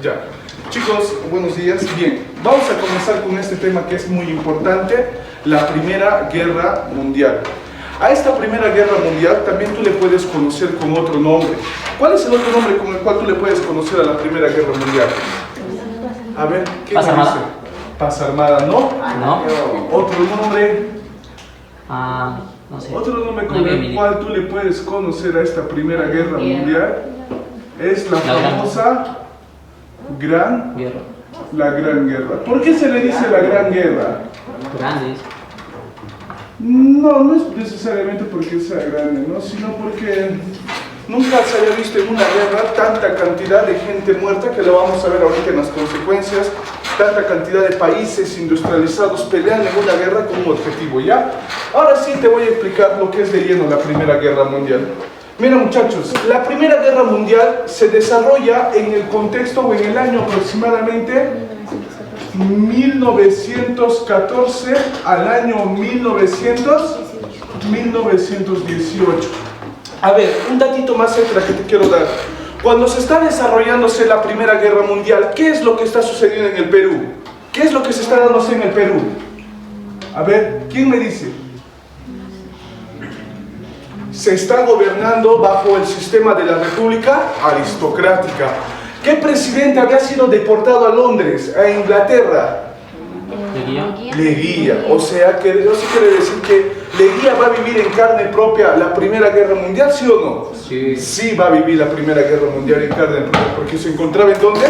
Ya, chicos, buenos días. Bien, vamos a comenzar con este tema que es muy importante, la Primera Guerra Mundial. A esta Primera Guerra Mundial también tú le puedes conocer con otro nombre. ¿Cuál es el otro nombre con el cual tú le puedes conocer a la Primera Guerra Mundial? A ver, ¿qué Paz me Armada. dice? Paz Armada, ¿no? No. Otro nombre, No sé. otro nombre No con había el militar. cual tú le puedes conocer a esta Primera Guerra Mundial es la Gran. famosa Guerra. La Gran Guerra. ¿Por qué se le dice la Gran Guerra? Grandes. No, no es necesariamente porque sea grande, ¿no? Sino porque nunca se había visto en una guerra tanta cantidad de gente muerta, que lo vamos a ver ahorita en las consecuencias, tanta cantidad de países industrializados pelean en una guerra con un objetivo, ¿ya? Ahora sí te voy a explicar lo que es de lleno la Primera Guerra Mundial. Mira muchachos, la Primera Guerra Mundial se desarrolla en el contexto o en el año aproximadamente 1914 al año 1918. A ver, un datito más extra que te quiero dar. Cuando se está desarrollándose la Primera Guerra Mundial, ¿qué es lo que está sucediendo en el Perú? ¿Qué es lo que se está dándose en el Perú? A ver, ¿quién me dice? Se está gobernando bajo el sistema de la República Aristocrática. ¿Qué presidente había sido deportado a Londres, a Inglaterra? Leguía. O sea, que eso quiere decir que Leguía va a vivir en carne propia la Primera Guerra Mundial, ¿sí o no? Sí. Sí va a vivir la Primera Guerra Mundial en carne propia, porque se encontraba ¿en dónde?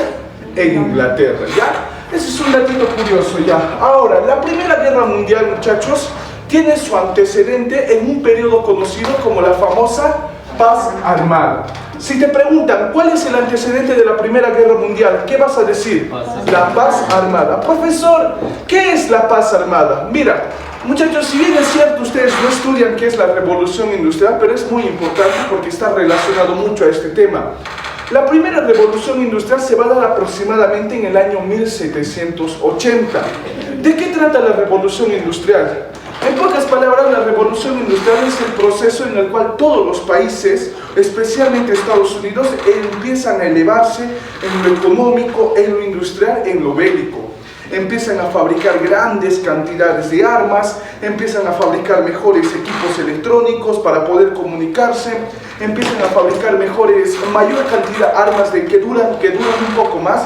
En Inglaterra, ¿ya? Ese es un datito curioso, ¿ya? Ahora, la Primera Guerra Mundial, muchachos, tiene su antecedente en un periodo conocido como la famosa Paz Armada. Si te preguntan cuál es el antecedente de la Primera Guerra Mundial, ¿qué vas a decir? La Paz Armada. Profesor, ¿qué es la Paz Armada? Mira, muchachos, si bien es cierto, ustedes no estudian qué es la Revolución Industrial, pero es muy importante porque está relacionado mucho a este tema. La primera revolución industrial se va a dar aproximadamente en el año 1780. ¿De qué trata la revolución industrial? En pocas palabras, la revolución industrial es el proceso en el cual todos los países, especialmente Estados Unidos, empiezan a elevarse en lo económico, en lo industrial, en lo bélico. Empiezan a fabricar grandes cantidades de armas, empiezan a fabricar mejores equipos electrónicos para poder comunicarse, empiezan a fabricar mayor cantidad de armas que duran un poco más.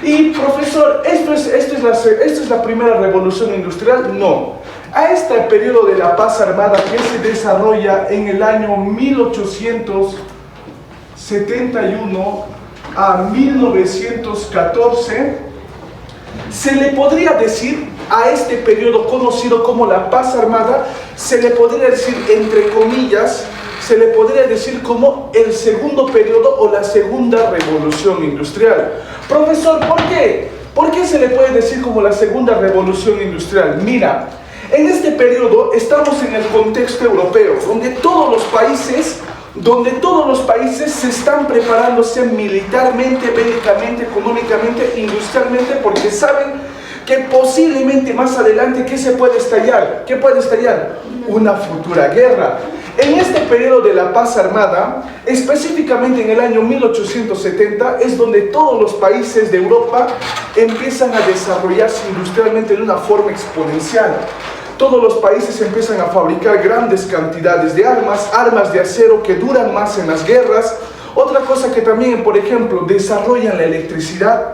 Y profesor, ¿esto es la primera revolución industrial? No. A este periodo de la Paz Armada que se desarrolla en el año 1871 a 1914, se le podría decir a este periodo conocido como la Paz Armada, se le podría decir entre comillas, se le podría decir como el segundo periodo o la segunda revolución industrial. Profesor, ¿por qué? ¿Por qué se le puede decir como la segunda revolución industrial? Mira, en este periodo estamos en el contexto europeo, donde todos los países se están preparándose militarmente, bélicamente, económicamente, industrialmente, porque saben que posiblemente más adelante, ¿qué se puede estallar? ¿Qué puede estallar? Una futura guerra. En este periodo de la Paz Armada, específicamente en el año 1870, es donde todos los países de Europa empiezan a desarrollarse industrialmente de una forma exponencial. Todos los países empiezan a fabricar grandes cantidades de armas de acero que duran más en las guerras. Otra cosa que también, por ejemplo, desarrollan la electricidad.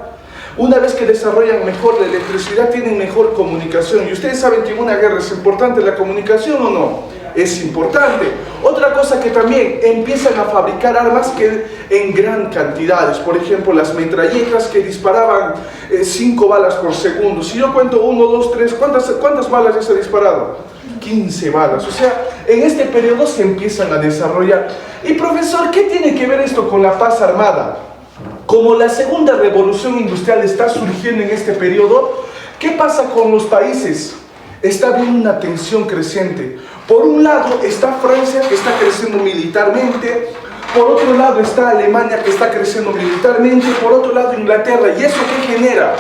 Una vez que desarrollan mejor la electricidad, tienen mejor comunicación. Y ustedes saben que en una guerra es importante la comunicación, ¿o no? Es importante. Otra cosa que también empiezan a fabricar armas que en gran cantidades. Por ejemplo, las metralletas que disparaban 5 balas por segundo. Si yo cuento 1, 2, 3, ¿cuántas balas ya se ha disparado? 15 balas. O sea, en este periodo se empiezan a desarrollar. Y profesor, ¿qué tiene que ver esto con la Paz Armada? Como la segunda revolución industrial está surgiendo en este periodo, ¿qué pasa con los países? Está habiendo una tensión creciente. Por un lado está Francia, que está creciendo militarmente. Por otro lado está Alemania, que está creciendo militarmente. Por otro lado Inglaterra. ¿Y eso qué genera?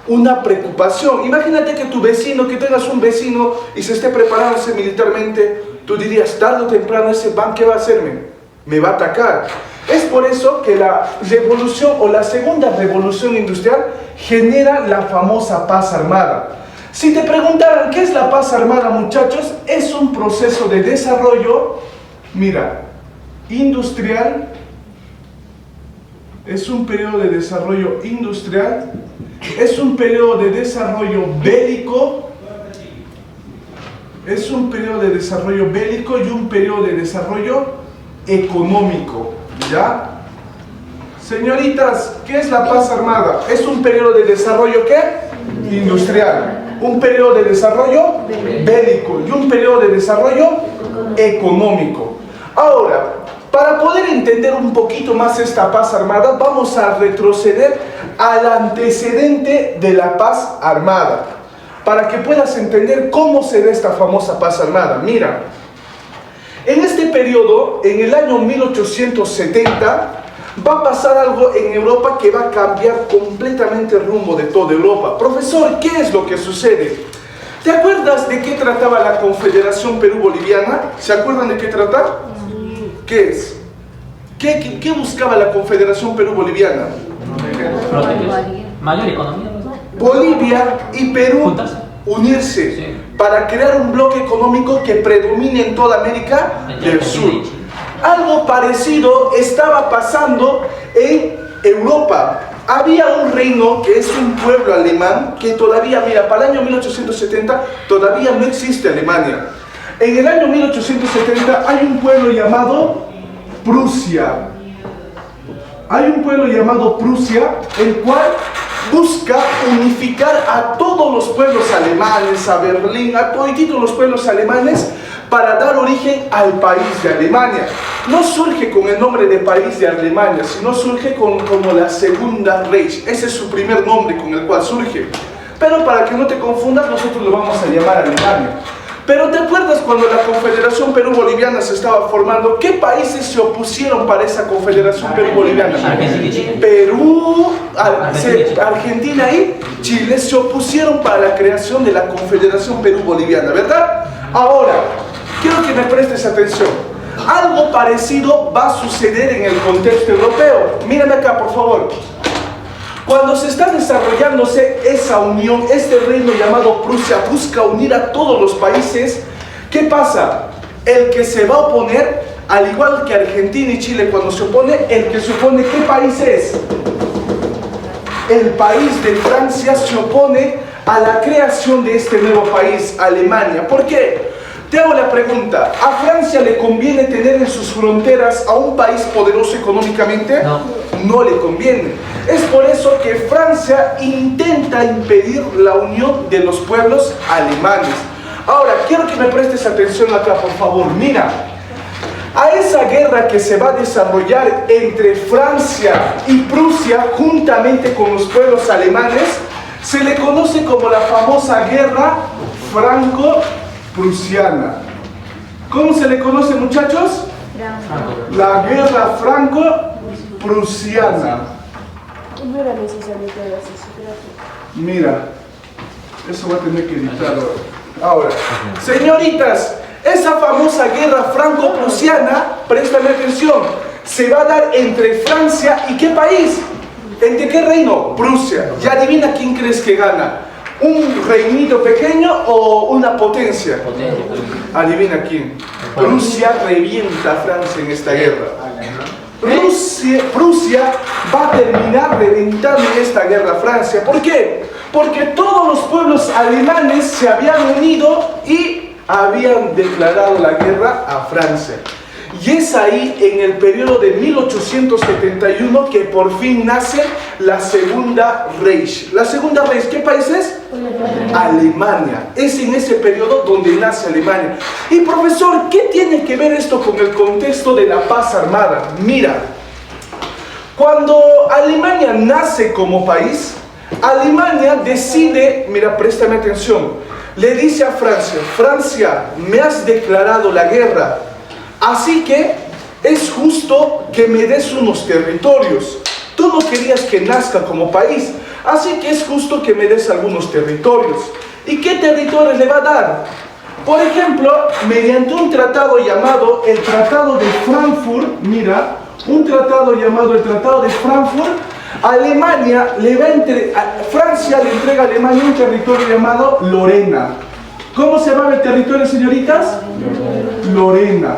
Una preocupación. Imagínate que que tengas un vecino y se esté preparándose militarmente. Tú dirías, tarde o temprano ese ban, ¿qué va a hacerme? Me va a atacar. Es por eso que la revolución o la segunda revolución industrial genera la famosa paz armada. Si te preguntaran qué es la paz armada, muchachos, es un proceso de desarrollo, mira, industrial, es un periodo de desarrollo industrial, es un periodo de desarrollo bélico, es un periodo de desarrollo bélico y un periodo de desarrollo económico, ¿ya? Señoritas, ¿qué es la paz armada? Es un periodo de desarrollo, ¿qué? Industrial, un periodo de desarrollo bélico y un periodo de desarrollo económico. Ahora, para poder entender un poquito más esta paz armada, vamos a retroceder al antecedente de la paz armada, para que puedas entender cómo se da esta famosa paz armada. Mira, en este periodo, en el año 1870, va a pasar algo en Europa que va a cambiar completamente el rumbo de toda Europa. Profesor, ¿qué es lo que sucede? ¿Te acuerdas de qué trataba la Confederación Perú-Boliviana? ¿Se acuerdan de qué trataba? ¿Qué es? ¿Qué buscaba la Confederación Perú-Boliviana? Mayor economía. Bolivia y Perú Juntarse. unirse, Sí. para crear un bloque económico que predomine en toda América del Sur. Algo parecido estaba pasando en Europa. Había un reino que es un pueblo alemán que todavía, mira, para el año 1870 todavía no existe Alemania. En el año 1870 hay un pueblo llamado Prusia. Hay un pueblo llamado Prusia, el cual busca unificar a todos los pueblos alemanes, a Berlín, a todos los pueblos alemanes, para dar origen al país de Alemania. No surge con el nombre de país de Alemania, sino surge como la Segunda Reich. Ese es su primer nombre con el cual surge. Pero para que no te confundas, nosotros lo vamos a llamar Alemania. Pero ¿te acuerdas cuando la Confederación Perú-Boliviana se estaba formando? ¿Qué países se opusieron para esa Confederación Perú-Boliviana? Argentina y Chile. Perú, Argentina y Chile se opusieron para la creación de la Confederación Perú-Boliviana, ¿verdad? Ahora, quiero que me prestes atención. Algo parecido va a suceder en el contexto europeo. Mírame acá, por favor. Cuando se está desarrollándose esa unión, este reino llamado Prusia busca unir a todos los países. ¿Qué pasa? El que se va a oponer, al igual que Argentina y Chile cuando se opone, el que se opone, ¿qué país es? El país de Francia se opone a la creación de este nuevo país, Alemania. ¿Por qué? Te hago la pregunta, ¿a Francia le conviene tener en sus fronteras a un país poderoso económicamente? No. No le conviene. Es por eso que Francia intenta impedir la unión de los pueblos alemanes. Ahora, quiero que me prestes atención acá, por favor. Mira, a esa guerra que se va a desarrollar entre Francia y Prusia, juntamente con los pueblos alemanes, se le conoce como la famosa guerra franco-prusiana. ¿Cómo se le conoce, muchachos? La guerra franco-prusiana. No era necesario que hagas eso, gracias. Mira, eso va a tener que editar ahora. Señoritas, esa famosa guerra franco-prusiana, préstame atención, se va a dar entre Francia y ¿qué país? ¿Entre qué reino? Prusia. Ya adivina quién crees que gana. ¿Un reinito pequeño o una potencia? Adivina quién. Prusia revienta a Francia en esta guerra. Prusia va a terminar reventando en esta guerra a Francia. ¿Por qué? Porque todos los pueblos alemanes se habían unido y habían declarado la guerra a Francia. Y es ahí, en el periodo de 1871, que por fin nace la Segunda Reich. ¿La Segunda Reich qué país es? Alemania. Es en ese periodo donde nace Alemania. Y profesor, ¿qué tiene que ver esto con el contexto de la paz armada? Mira, cuando Alemania nace como país, Alemania decide, mira, préstame atención, le dice a Francia, Francia, me has declarado la guerra, así que es justo que me des unos territorios. Tú no querías que nazca como país, así que es justo que me des algunos territorios. ¿Y qué territorios le va a dar? Por ejemplo, mediante un tratado llamado el Tratado de Frankfurt, mira, un tratado llamado el Tratado de Frankfurt. Francia le entrega a Alemania un territorio llamado Lorena. ¿Cómo se llamaba el territorio, señoritas? Lorena.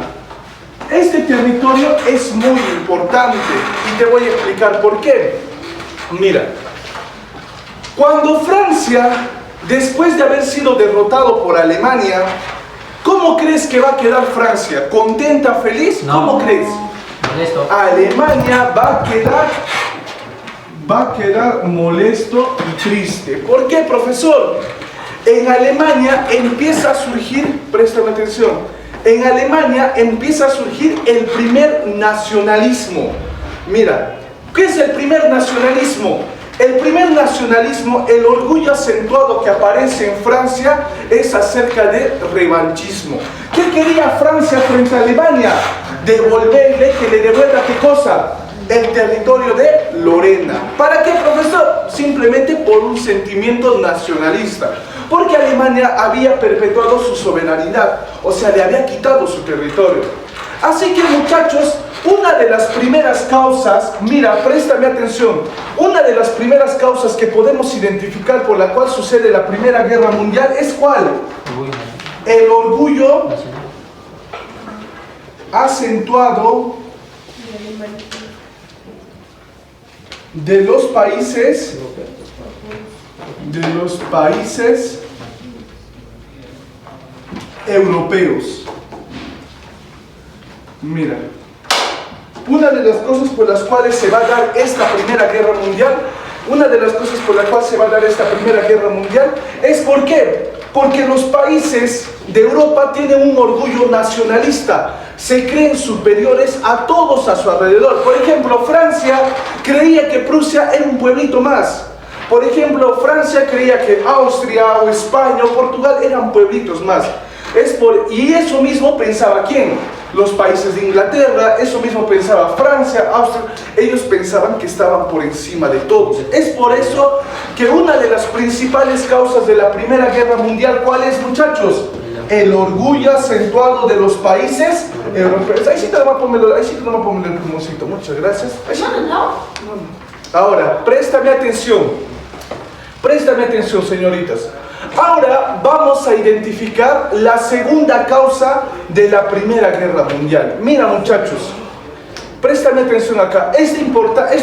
Este territorio es muy importante y te voy a explicar por qué. Mira, cuando Francia, después de haber sido derrotado por Alemania, ¿cómo crees que va a quedar Francia? ¿Contenta, feliz? No. ¿Cómo crees? Molesto. Alemania va a quedar molesto y triste. ¿Por qué, profesor? En Alemania empieza a surgir, préstame atención, en Alemania empieza a surgir el primer nacionalismo. Mira, ¿qué es el primer nacionalismo? El primer nacionalismo, el orgullo acentuado que aparece en Francia es acerca de revanchismo. ¿Qué quería Francia frente a Alemania? Devolverle, que le devuelva ¿qué cosa? El territorio de Lorena. ¿Para qué, profesor? Simplemente por un sentimiento nacionalista. Porque Alemania había perpetuado su soberanidad, o sea, le había quitado su territorio. Así que, muchachos, una de las primeras causas, mira, préstame atención, una de las primeras causas que podemos identificar por la cual sucede la Primera Guerra Mundial es ¿cuál? El orgullo acentuado de los países europeos. Mira, una de las cosas por las cuales se va a dar esta Primera Guerra Mundial, es ¿por qué? Porque los países de Europa tienen un orgullo nacionalista, se creen superiores a todos a su alrededor. Por ejemplo, Francia creía que Prusia era un pueblito más. Por ejemplo, Francia creía que Austria o España o Portugal eran pueblitos más. Y eso mismo pensaba ¿quién? Los países de Inglaterra, eso mismo pensaba Francia, Austria. Ellos pensaban que estaban por encima de todos. Es por eso que una de las principales causas de la Primera Guerra Mundial, ¿cuál es, muchachos? El orgullo acentuado de los países europeos. Ahí sí te lo voy a poner el plumoncito, muchas gracias. Ahora, préstame atención, señoritas. Ahora vamos a identificar la segunda causa de la Primera Guerra Mundial. Mira, muchachos, préstame atención acá. Esto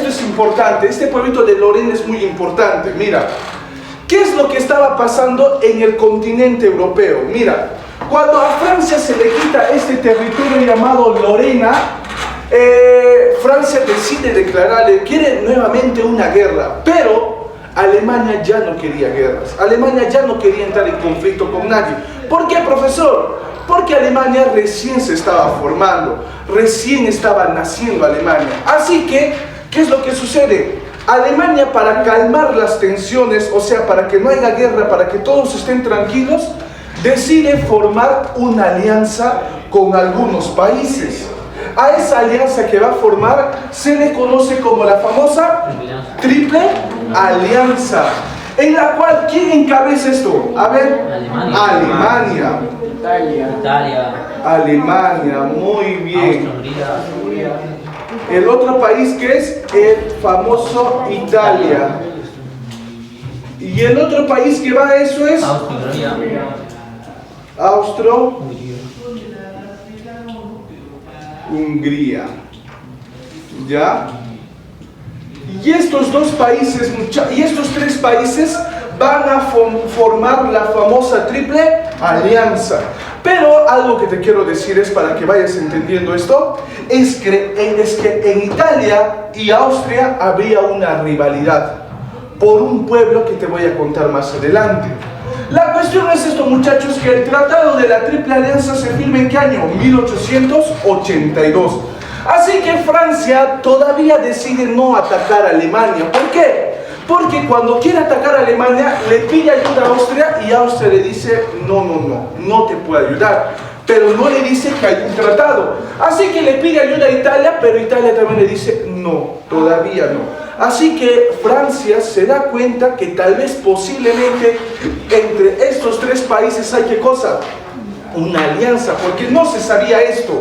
es importante, este pueblito de Lorena es muy importante. Mira, ¿qué es lo que estaba pasando en el continente europeo? Mira, cuando a Francia se le quita este territorio llamado Lorena, Francia decide declararle, quiere nuevamente una guerra, pero Alemania ya no quería guerras. Alemania ya no quería entrar en conflicto con nadie. ¿Por qué, profesor? Porque Alemania recién se estaba formando, recién estaba naciendo Alemania. Así que, ¿qué es lo que sucede? Alemania, para calmar las tensiones, o sea, para que no haya guerra, para que todos estén tranquilos, decide formar una alianza con algunos países. A esa alianza que va a formar se le conoce como la famosa Triple Alianza, en la cual, ¿quién encabeza esto? A ver, Alemania. Alemania, muy bien. El otro país que es el famoso Italia. Y el otro país que va a eso es Hungría. ¿Ya? Y estos tres países van a formar la famosa Triple Alianza. Pero algo que te quiero decir es, para que vayas entendiendo esto, es que en Italia y Austria había una rivalidad por un pueblo que te voy a contar más adelante. La cuestión es esto, muchachos, que el Tratado de la Triple Alianza se firma ¿en qué año? 1882. Así que Francia todavía decide no atacar a Alemania. ¿Por qué? Porque cuando quiere atacar a Alemania, le pide ayuda a Austria y Austria le dice, no te puedo ayudar. Pero no le dice que hay un tratado. Así que le pide ayuda a Italia, pero Italia también le dice, no, todavía no. Así que Francia se da cuenta que tal vez posiblemente entre estos tres países hay ¿qué cosa? Una alianza, porque no se sabía esto.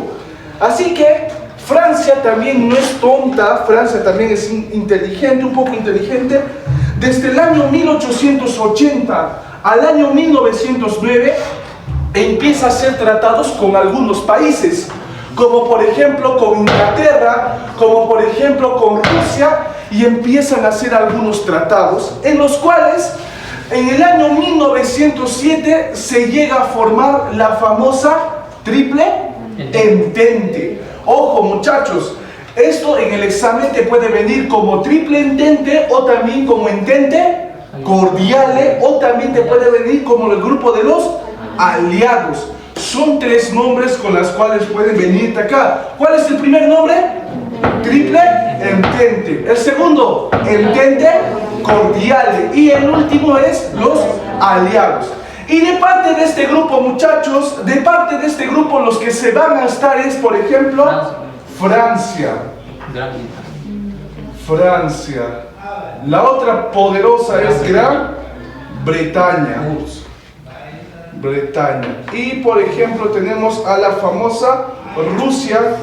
Así que Francia también no es tonta, Francia también es inteligente, un poco inteligente. Desde el año 1880 al año 1909 empieza a hacer tratados con algunos países, como por ejemplo con Inglaterra, como por ejemplo con Rusia, y empiezan a hacer algunos tratados en los cuales en el año 1907 se llega a formar la famosa Triple Entente. Ojo muchachos, esto en el examen te puede venir como Triple Entente o también como Entente Cordiale, o también te puede venir como el grupo de los aliados. Son tres nombres con los cuales pueden venirte acá. ¿Cuál es el primer nombre? Triple Entente. El segundo, Entente Cordiale. Y el último es los aliados. Y de parte de este grupo, muchachos, de parte de este grupo, los que se van a estar es, por ejemplo, Francia. Francia. La otra poderosa es Gran Bretaña. Y por ejemplo tenemos a la famosa Rusia,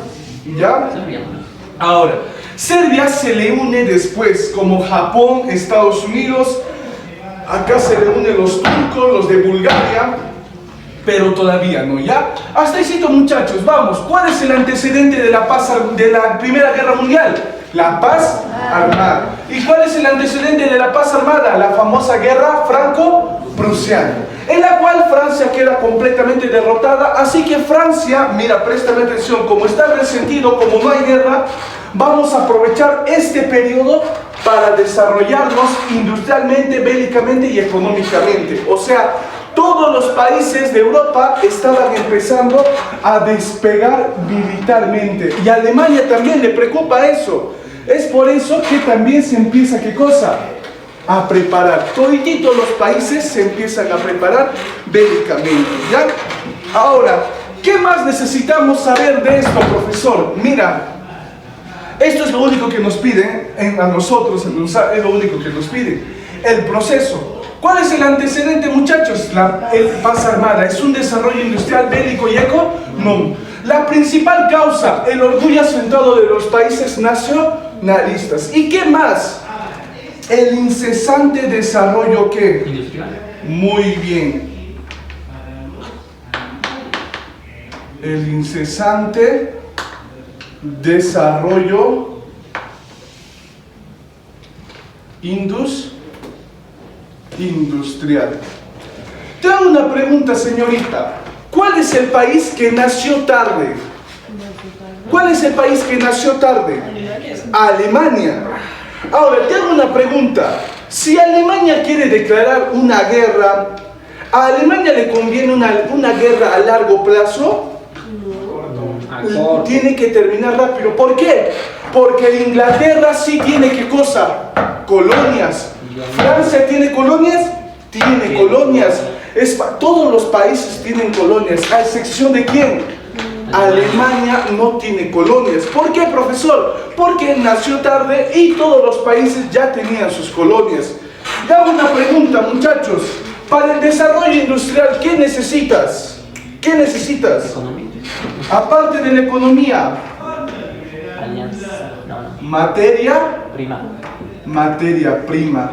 ¿ya? Ahora, Serbia se le une después, como Japón, Estados Unidos, acá se le unen los turcos, los de Bulgaria, pero todavía no, ¿ya? Hasta ahí, muchachos, vamos. ¿Cuál es el antecedente de la Primera Guerra Mundial? La paz armada. ¿Y cuál es el antecedente de la paz armada? La famosa guerra franco-prusiana, en la cual Francia queda completamente derrotada. Así que Francia, mira, préstame atención, como está resentido, como no hay guerra, vamos a aprovechar este periodo para desarrollarnos industrialmente, bélicamente y económicamente. O sea, todos los países de Europa estaban empezando a despegar militarmente, y a Alemania también le preocupa eso. Es por eso que también se empieza, ¿qué cosa? A preparar. Todititos los países se empiezan a preparar bélicamente, ¿ya? Ahora, ¿qué más necesitamos saber de esto, profesor? Mira, esto es lo único que nos piden a nosotros, es lo único que nos piden. El proceso. ¿Cuál es el antecedente, muchachos? El paz armada. ¿Es un desarrollo industrial, bélico y económico? La principal causa, el orgullo acentuado de los países nacionalistas. ¿Y qué más? El incesante desarrollo, ¿qué? Industrial. Muy bien. El incesante desarrollo industrial. Te hago una pregunta, señorita. ¿Cuál es el país que nació tarde? ¿Cuál es el país que nació tarde? Alemania. Ahora, te hago una pregunta. Si Alemania quiere declarar una guerra, ¿a Alemania le conviene una guerra a largo plazo? Tiene que terminar rápido. ¿Por qué? Porque Inglaterra sí tiene, ¿qué cosa? Colonias. ¿Francia tiene colonias? Tiene colonias. Todos los países tienen colonias, a excepción de ¿quién? Alemania no tiene colonias. ¿Por qué, profesor? Porque nació tarde y todos los países ya tenían sus colonias. Y hago una pregunta, muchachos. Para el desarrollo industrial, ¿qué necesitas? ¿Qué necesitas? Economía. Aparte de la economía. Materia prima.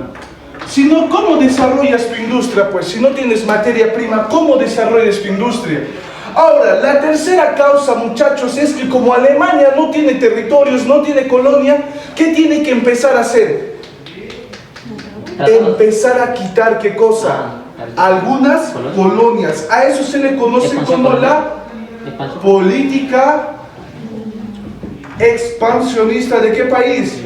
Si no, ¿cómo desarrollas tu industria? Pues si no tienes materia prima, ¿cómo desarrollas tu industria? Ahora, la tercera causa, muchachos, es que como Alemania no tiene territorios, no tiene colonia, ¿qué tiene que empezar a hacer? Empezar a quitar, ¿qué cosa? Algunas colonias. A eso se le conoce como la política expansionista. ¿De qué país?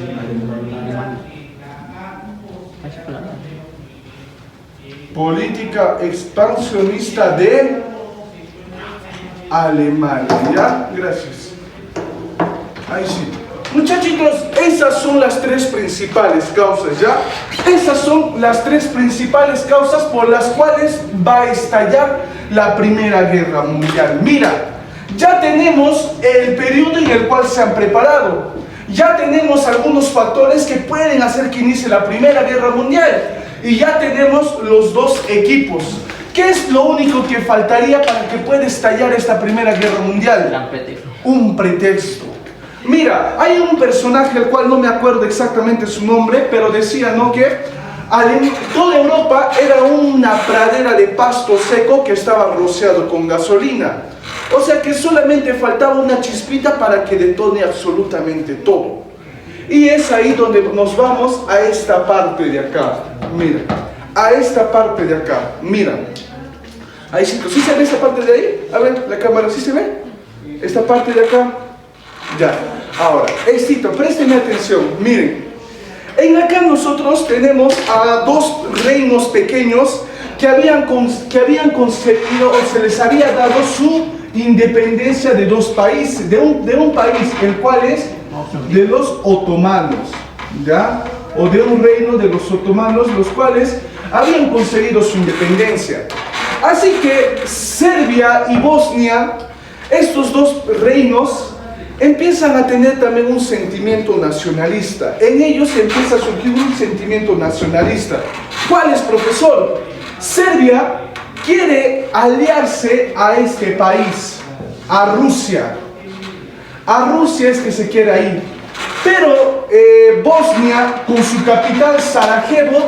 Política expansionista de Alemania. ¿Ya? Gracias. Ahí sí. Muchachitos, esas son las tres principales causas, ¿ya? Esas son las tres principales causas por las cuales va a estallar la Primera Guerra Mundial. Mira, ya tenemos el periodo en el cual se han preparado. Ya tenemos algunos factores que pueden hacer que inicie la Primera Guerra Mundial. Y ya tenemos los dos equipos. ¿Qué es lo único que faltaría para que pueda estallar esta Primera Guerra Mundial? Gran pretexto. Un pretexto. Mira, hay un personaje al cual no me acuerdo exactamente su nombre, pero decía, ¿no?, que toda Europa era una pradera de pasto seco que estaba rociado con gasolina. O sea que solamente faltaba una chispita para que detone absolutamente todo. Y es ahí donde nos vamos a esta parte de acá. Mira, a esta parte de acá. Mira. Ahí sí, ¿sí se ve esta parte de ahí? A ver, la cámara, ¿sí se ve? Esta parte de acá. Ya. Ahora, éxito, préstenme atención. Miren. En acá nosotros tenemos a dos reinos pequeños que habían concedido o se les había dado su independencia de dos países, de un país, el cual es de los otomanos, ¿ya? O de un reino de los otomanos, los cuales habían conseguido su independencia. Así que Serbia y Bosnia, estos dos reinos, empiezan a tener también un sentimiento nacionalista. En ellos empieza a surgir un sentimiento nacionalista. ¿Cuál es, profesor? Serbia quiere aliarse a este país, a Rusia. A Rusia es que se quiere ir. Pero Bosnia, con su capital Sarajevo,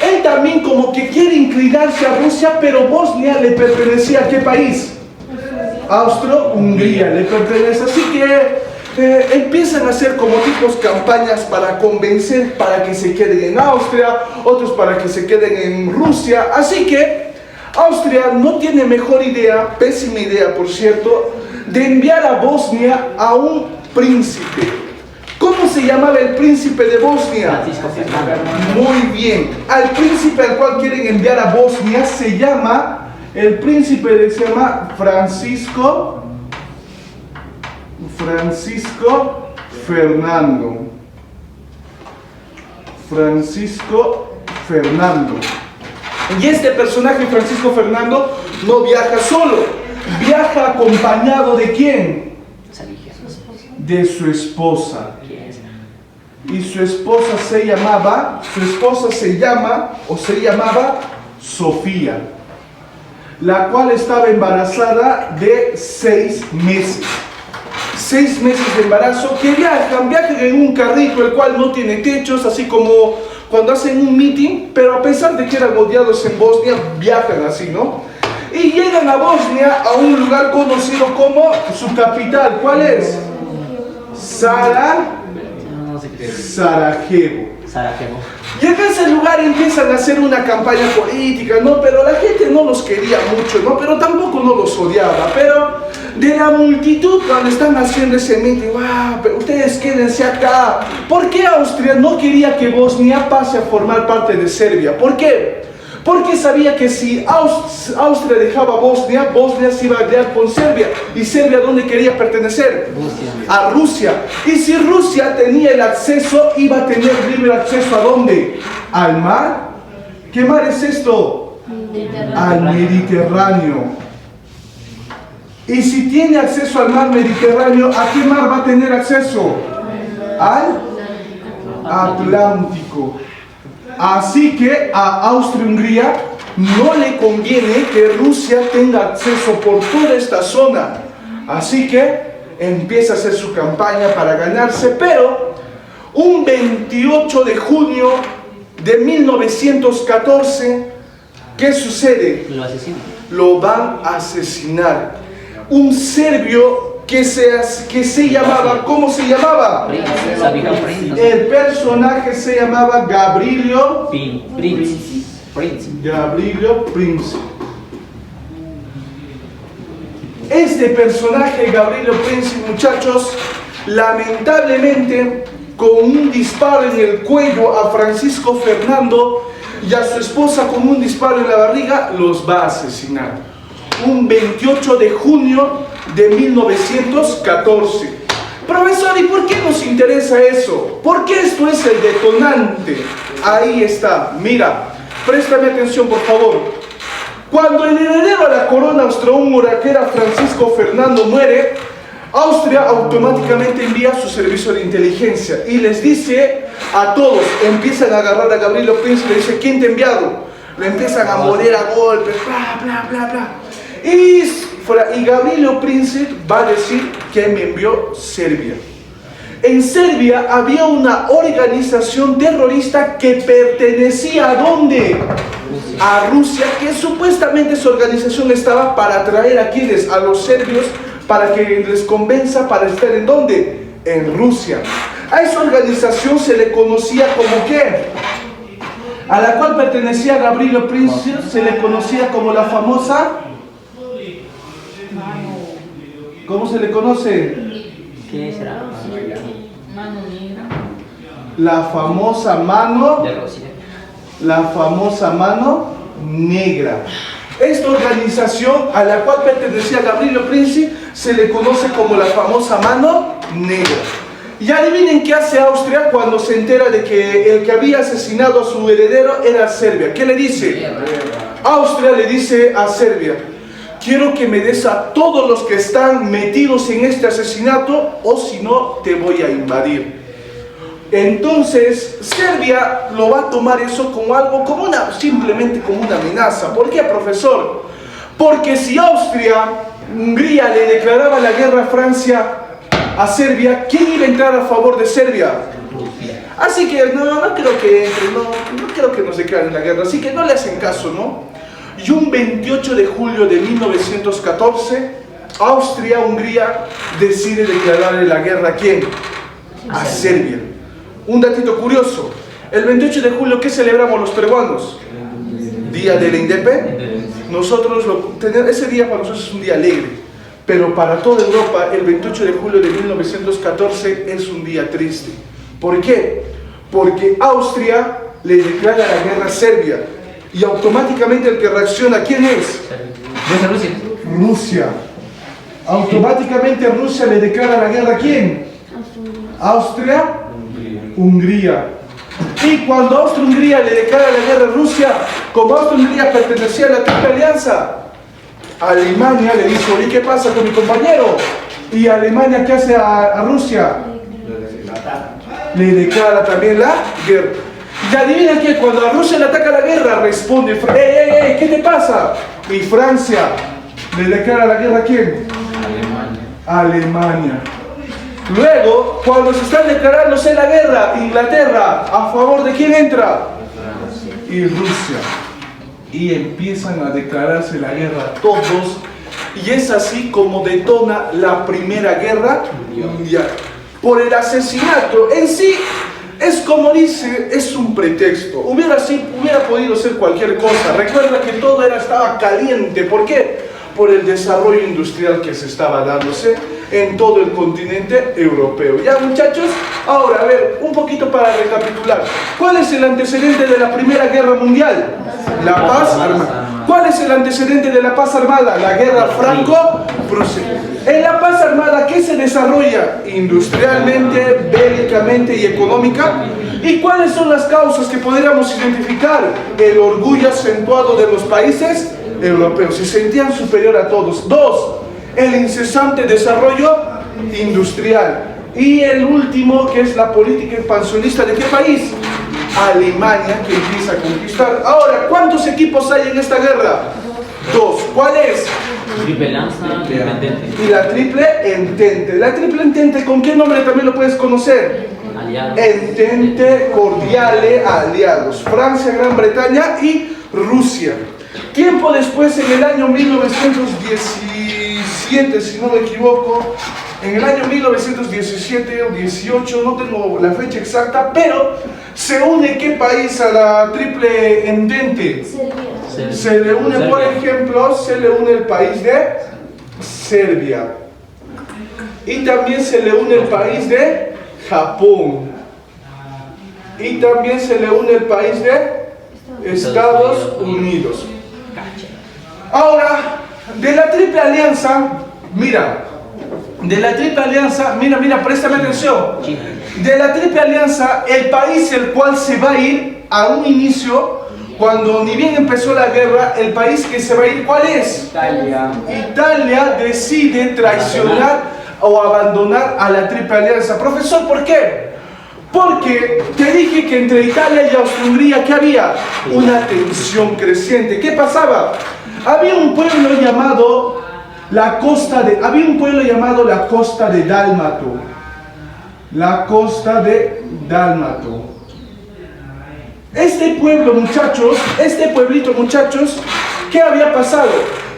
él también como que quiere inclinarse a Rusia, pero Bosnia le pertenecía ¿a qué país? Austro-Hungría le pertenece. Así que empiezan a hacer como tipos campañas para convencer para que se queden en Austria, otros para que se queden en Rusia. Así que Austria no tiene mejor idea, pésima idea por cierto, de enviar a Bosnia a un príncipe. ¿Cómo se llamaba el príncipe de Bosnia? Francisco Fernando. Muy bien. Al príncipe al cual quieren enviar a Bosnia se llama, el príncipe se llama Francisco Fernando. Francisco Fernando. Y este personaje, Francisco Fernando, no viaja solo, viaja acompañado ¿de quién? De su esposa. Y su esposa se llamaba Sofía, la cual estaba embarazada de 6 meses. 6 meses de embarazo, que viajan en un carrito el cual no tiene techos, así como cuando hacen un meeting, pero a pesar de que eran odiados en Bosnia, viajan así, ¿no? Y llegan a Bosnia, a un lugar conocido como su capital. ¿Cuál es? Sarajevo. Y en ese lugar empiezan a hacer una campaña política, ¿no? Pero la gente no los quería mucho, ¿no? Pero tampoco no los odiaba. Pero de la multitud, cuando están haciendo ese meeting, ¡wow! Pero ustedes quédense acá. ¿Por qué Austria no quería que Bosnia pase a formar parte de Serbia? ¿Por qué? Porque sabía que si Austria dejaba Bosnia, Bosnia se iba a aliar con Serbia. ¿Y Serbia dónde quería pertenecer? Rusia. A Rusia. Y si Rusia tenía el acceso, iba a tener libre acceso ¿a dónde? Al mar. ¿Qué mar es esto? Al Mediterráneo. Y si tiene acceso al mar Mediterráneo, ¿a qué mar va a tener acceso? Al Atlántico. Así que a Austria-Hungría no le conviene que Rusia tenga acceso por toda esta zona. Así que empieza a hacer su campaña para ganarse, pero un 28 de junio de 1914, ¿qué sucede? Lo asesinan. Lo van a asesinar. Un serbio que se llamaba, ¿cómo se llamaba? El personaje se llamaba Gavrilo Princip. Este personaje, Gavrilo Princip, muchachos, lamentablemente, con un disparo en el cuello a Francisco Fernando y a su esposa con un disparo en la barriga, los va a asesinar. Un 28 de junio de 1914. Profesor, ¿y por qué nos interesa eso? ¿Por qué esto es el detonante? Ahí está, mira, préstame atención por favor. Cuando el heredero a la corona austrohúngara, que era Francisco Fernando, muere, Austria automáticamente envía su servicio de inteligencia y les dice a todos, empiezan a agarrar a Gavrilo Princip, le dice, ¿quién te ha enviado? Lo empiezan a moler a golpes, bla, bla, bla, bla. Y Gavrilo Princip va a decir que me envió Serbia. En Serbia había una organización terrorista que pertenecía ¿a dónde? A Rusia, que supuestamente esa organización estaba para atraer a quienes, a los serbios, para que les convenza para estar ¿en dónde? En Rusia. A esa organización se le conocía como ¿qué? A la cual pertenecía Gavrilo Princip, se le conocía como la famosa... ¿Cómo se le conoce? ¿Qué será? Mano negra. La famosa mano... De Rusia. La famosa mano negra. Esta organización a la cual pertenecía Gavrilo Princip se le conoce como la famosa mano negra. Y adivinen qué hace Austria cuando se entera de que el que había asesinado a su heredero era Serbia. ¿Qué le dice? Austria le dice a Serbia: quiero que me des a todos los que están metidos en este asesinato, o si no te voy a invadir. Entonces Serbia lo va a tomar eso como algo, simplemente como una amenaza. ¿Por qué, profesor? Porque si Hungría le declaraba la guerra a Francia, a Serbia, ¿quién iba a entrar a favor de Serbia? Así que no creo que entre, no creo que nos declaren la guerra, así que no le hacen caso, ¿no? Y un 28 de julio de 1914, Austria-Hungría decide declararle la guerra ¿a quién? A Serbia. Un datito curioso, el 28 de julio, ¿qué celebramos los peruanos? Día de la Independencia. Nosotros, ese día para nosotros es un día alegre, pero para toda Europa el 28 de julio de 1914 es un día triste. ¿Por qué? Porque Austria le declara la guerra a Serbia y automáticamente el que reacciona, ¿quién es? Rusia. Rusia. Automáticamente Rusia le declara la guerra ¿a quién? Austria, Hungría. Y cuando Austria-Hungría le declara la guerra a Rusia, como Austria-Hungría pertenecía a la Triple Alianza, Alemania le dice: oye, ¿qué pasa con mi compañero? Y Alemania, ¿qué hace a Rusia? Le declara también la guerra. Y adivina que cuando a Rusia le ataca la guerra, responde: ¡Ey! ¿Qué te pasa? Y Francia le declara la guerra ¿a quién? Alemania. Luego, cuando se están declarándose la guerra, Inglaterra, ¿a favor de quién entra? Y Rusia. Y empiezan a declararse la guerra todos, y es así como detona la Primera Guerra Mundial. Por el asesinato en sí, es como dice, es un pretexto. Hubiera podido ser cualquier cosa. Recuerda que todo estaba caliente. ¿Por qué? Por el desarrollo industrial que se estaba dándose en todo el continente europeo. ¿Ya, muchachos? Ahora, a ver, un poquito para recapitular. ¿Cuál es el antecedente de la Primera Guerra Mundial? La paz armada. ¿Cuál es el antecedente de la paz armada? La guerra franco-prusiana. En la paz armada, ¿qué se desarrolla? Industrialmente, bélicamente y económica. ¿Y cuáles son las causas que podríamos identificar? El orgullo acentuado de los países europeos. Se sentían superior a todos. 2. El incesante desarrollo industrial. Y el último, que es la política expansionista ¿de qué país? Alemania, que empieza a conquistar. Ahora, ¿cuántos equipos hay en esta guerra? 2. ¿Cuál es? Triple Alianza, Triple Entente. Y la Triple Entente. La Triple Entente, ¿con qué nombre también lo puedes conocer? Aliados. Entente Cordiale Aliados. Francia, Gran Bretaña y Rusia. Tiempo después, en el año 1917, si no me equivoco, en el año 1917 o 18, no tengo la fecha exacta, pero se une ¿qué país a la Triple Entente? Serbia. Se le une, por ejemplo, se le une el país de Serbia. Y también se le une el país de Japón. Y también se le une el país de Estados Unidos. Ahora, de la Triple Alianza, mira, préstame atención. De la Triple Alianza, el país el cual se va a ir a un inicio, cuando ni bien empezó la guerra, el país que se va a ir, ¿cuál es? Italia. Italia decide traicionar o abandonar a la Triple Alianza. Profesor, ¿por qué? Porque te dije que entre Italia y Austria-Hungría, ¿qué había? Una tensión creciente. ¿Qué pasaba? Había un pueblo llamado la Costa de Dálmato. la costa de Dálmato. Este pueblo, muchachos, este pueblito, muchachos, ¿qué había pasado?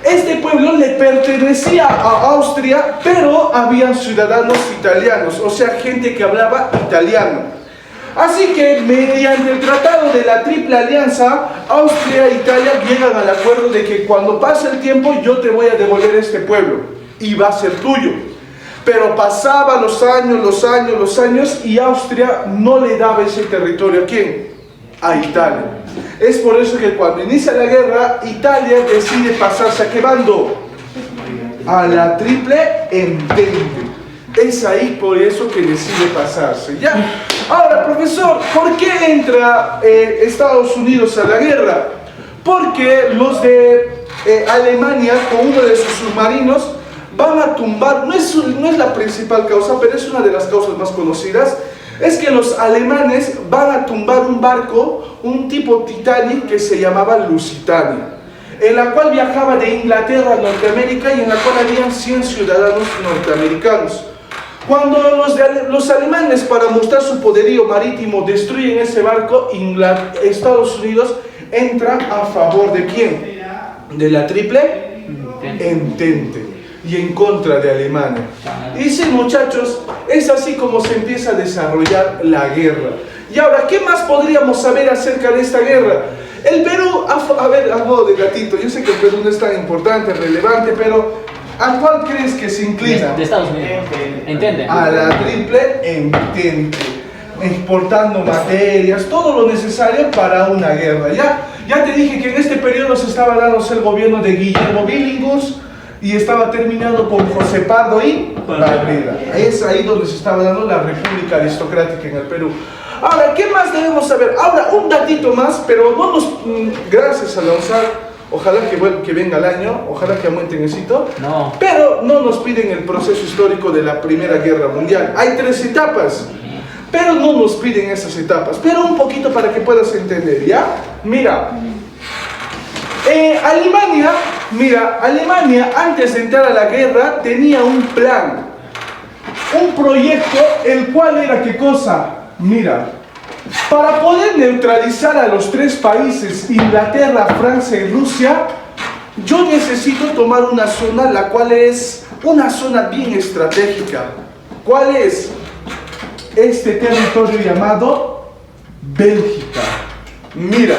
Este pueblo le pertenecía a Austria, pero había ciudadanos italianos, o sea, gente que hablaba italiano. Así que, mediante el tratado de la Triple Alianza, Austria e Italia llegan al acuerdo de que cuando pase el tiempo yo te voy a devolver este pueblo y va a ser tuyo. Pero pasaban los años y Austria no le daba ese territorio. ¿A quién? A Italia. Es por eso que cuando inicia la guerra, Italia decide pasarse ¿a qué bando? A la Triple Entente. Es ahí por eso que decide pasarse. ¿Ya? Ahora, profesor, ¿por qué entra Estados Unidos a la guerra? Porque los de Alemania, con uno de sus submarinos, van a tumbar, no es la principal causa, pero es una de las causas más conocidas, es que los alemanes van a tumbar un barco, un tipo Titanic que se llamaba Lusitania, en la cual viajaba de Inglaterra a Norteamérica y en la cual habían 100 ciudadanos norteamericanos. Cuando los alemanes, para mostrar su poderío marítimo, destruyen ese barco, Estados Unidos entra a favor ¿de quién? De la Triple Entente y en contra de Alemania. Y sí, muchachos, es así como se empieza a desarrollar la guerra. Y ahora, ¿qué más podríamos saber acerca de esta guerra? El Perú, a ver, a modo de gatito, yo sé que el Perú no es tan importante, relevante, pero ¿a cuál crees que se inclina? De Estados Unidos. ¿Entiende? A la Triple Entente, exportando materias, todo lo necesario para una guerra. Ya te dije que en este periodo se estaba dándose el gobierno de Guillermo Billinghus y estaba terminando con José Pardo y Barrera. Es ahí donde se estaba dando la República Aristocrática en el Perú. Ahora, ¿qué más debemos saber? Ahora, un datito más, pero no nos... gracias a lanzar. Ojalá que venga el año, ojalá que aumente en éxito. No. Pero no nos piden el proceso histórico de la Primera Guerra Mundial. Hay 3 etapas, pero no nos piden esas etapas. Pero un poquito para que puedas entender, ¿ya? Mira, Alemania antes de entrar a la guerra tenía un plan, un proyecto, el cual era ¿qué cosa? Mira, para poder neutralizar a los 3 países, Inglaterra, Francia y Rusia, yo necesito tomar una zona, la cual es una zona bien estratégica. ¿Cuál es? Este territorio llamado Bélgica. Mira,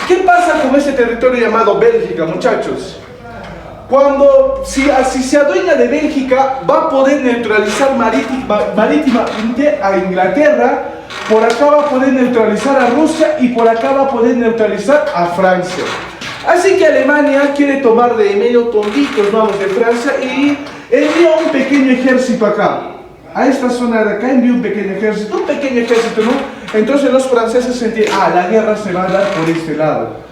¿qué pasa con este territorio llamado Bélgica, muchachos? Si se adueña de Bélgica, va a poder neutralizar marítimamente a Inglaterra, por acá va a poder neutralizar a Rusia y por acá va a poder neutralizar a Francia. Así que Alemania quiere tomar de medio tontitos, vamos, de Francia y envía un pequeño ejército acá. A esta zona de acá envía un pequeño ejército, ¿no? Entonces los franceses sentían, la guerra se va a dar por este lado.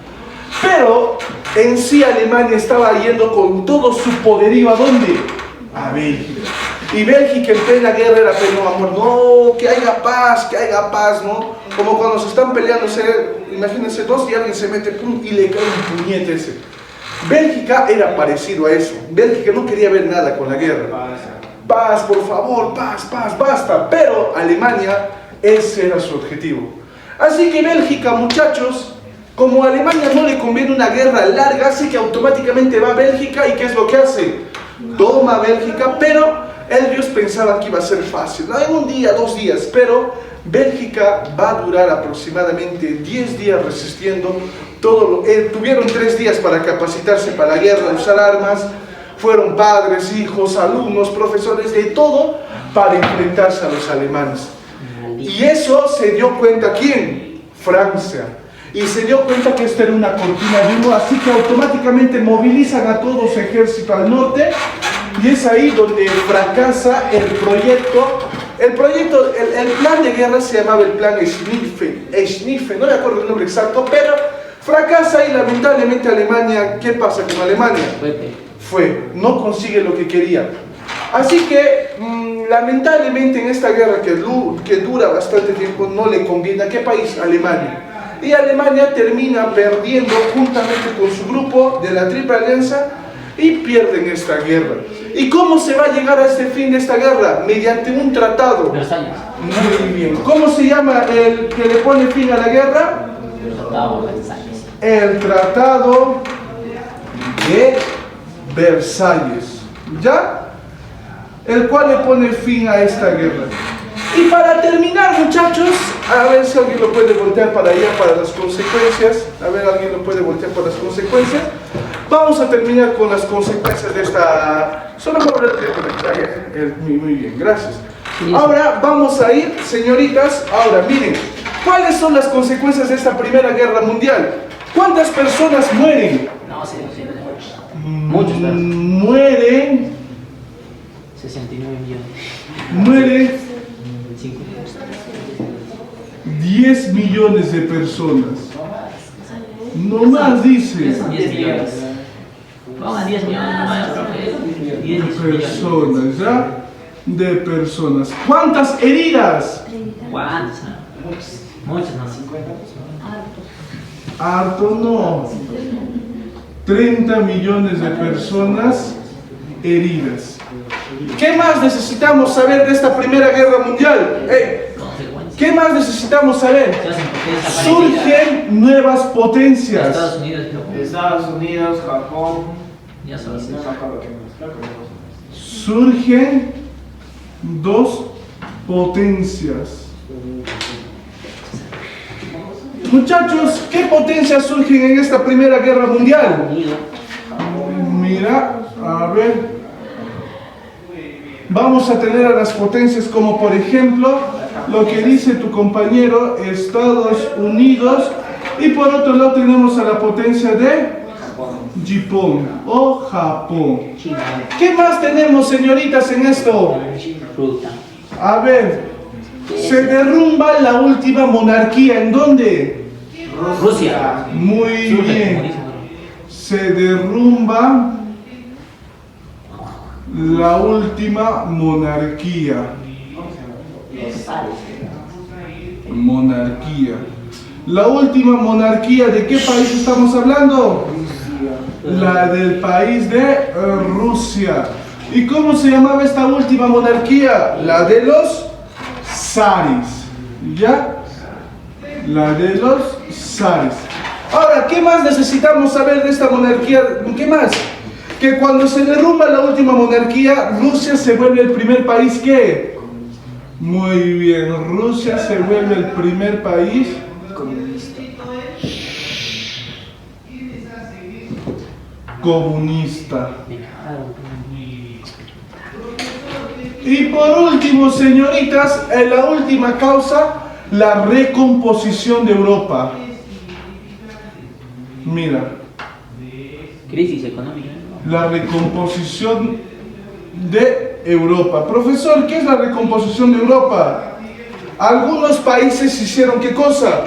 Pero en sí Alemania estaba yendo con todo su poderío, ¿a dónde? A Bélgica. Y Bélgica en plena guerra era, pero no, amor, no, que haya paz, ¿no? Como cuando se están peleando, imagínense 2 y alguien se mete, pum, y le cae un puñete ese. Bélgica era parecido a eso. Bélgica no quería ver nada con la guerra. Paz, por favor, paz, basta. Pero Alemania, ese era su objetivo. Así que Bélgica, muchachos, como a Alemania no le conviene una guerra larga, así que automáticamente va a Bélgica y ¿qué es lo que hace? Toma Bélgica, pero ellos pensaban que iba a ser fácil, no en un día, 2 días, pero Bélgica va a durar aproximadamente 10 días resistiendo. Tuvieron 3 días para capacitarse para la guerra, usar armas, fueron padres, hijos, alumnos, profesores, de todo para enfrentarse a los alemanes. Y eso se dio cuenta ¿quién? Francia. Y se dio cuenta que esto era una cortina de humo, así que automáticamente movilizan a todo su ejército al norte y es ahí donde fracasa el proyecto. El plan de guerra se llamaba el plan Schniffe, no me acuerdo el nombre exacto, pero fracasa y lamentablemente Alemania, ¿qué pasa con Alemania? No consigue lo que quería. Así que lamentablemente en esta guerra que dura bastante tiempo no le conviene. ¿A qué país? Alemania. Y Alemania termina perdiendo juntamente con su grupo de la Triple Alianza y pierden esta guerra. ¿Y cómo se va a llegar a este fin de esta guerra? Mediante un tratado. Versalles. Muy bien. ¿Cómo se llama el que le pone fin a la guerra? Tratado de Versalles. El Tratado de Versalles. ¿Ya? El cual le pone fin a esta guerra. Y para terminar, muchachos, a ver si alguien lo puede voltear para allá, para las consecuencias. A ver, alguien lo puede voltear para las consecuencias. Vamos a terminar con las consecuencias de esta... Solo por muy bien, gracias. Ahora vamos a ir, señoritas, ahora miren, ¿cuáles son las consecuencias de esta Primera Guerra Mundial? ¿Cuántas personas mueren? No, sí, muchos, pero Mueren, 69 millones. mueren 5. 10 millones de personas. No más dice. 10 millones. Pongan 10 millones, no vaya, profe. 10 millones. Personas, ¿ya? De personas. ¿Cuántas heridas? ¿Cuántos? Muchos, no. Harto no. 30 millones de personas heridas. ¿Qué más necesitamos saber de esta Primera Guerra Mundial? ¿Qué más necesitamos saber? Surgen nuevas potencias. Estados Unidos, Estados Unidos, Japón. ya solo así. Surgen dos potencias. Muchachos, ¿qué potencias surgen en esta Primera Guerra Mundial? Mira, a ver. Vamos a tener a las potencias como por ejemplo lo que dice tu compañero, Estados Unidos, y por otro lado tenemos a la potencia de Japón o Japón. ¿Qué más tenemos, señoritas, en esto? Fruta. A ver, se derrumba la última monarquía. ¿En dónde? Rusia. Muy bien. Se derrumba la última monarquía. Monarquía. La última monarquía, ¿de qué país estamos hablando? La del país de Rusia. ¿Y cómo se llamaba esta última monarquía? La de los zares. ¿Ya? La de los zares. Ahora, ¿qué más necesitamos saber de esta monarquía? ¿Qué más? Que cuando se derrumba la última monarquía, Rusia se vuelve el primer país que... Muy bien, Rusia se vuelve el primer país comunista. Y por último, señoritas, en la última causa, la recomposición de Europa. Mira. Crisis económica. La recomposición de Europa. Profesor, ¿qué es la recomposición de Europa? Algunos países hicieron ¿qué cosa?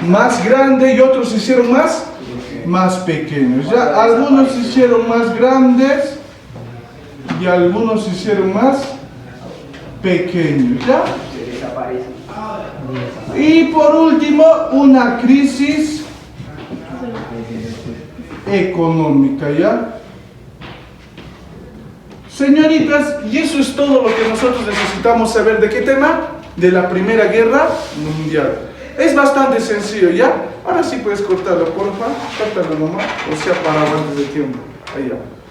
Más grande y otros hicieron más pequeños. ¿Ya? Algunos hicieron más grandes y algunos hicieron más pequeños. ¿Ya? Y por último, una crisis económica. ¿Ya? Señoritas, y eso es todo lo que nosotros necesitamos saber. ¿De qué tema? De la Primera Guerra Mundial. Es bastante sencillo, ¿ya? Ahora sí puedes cortarlo, porfa. Córtalo nomás, o sea, para antes de tiempo. Ahí ya.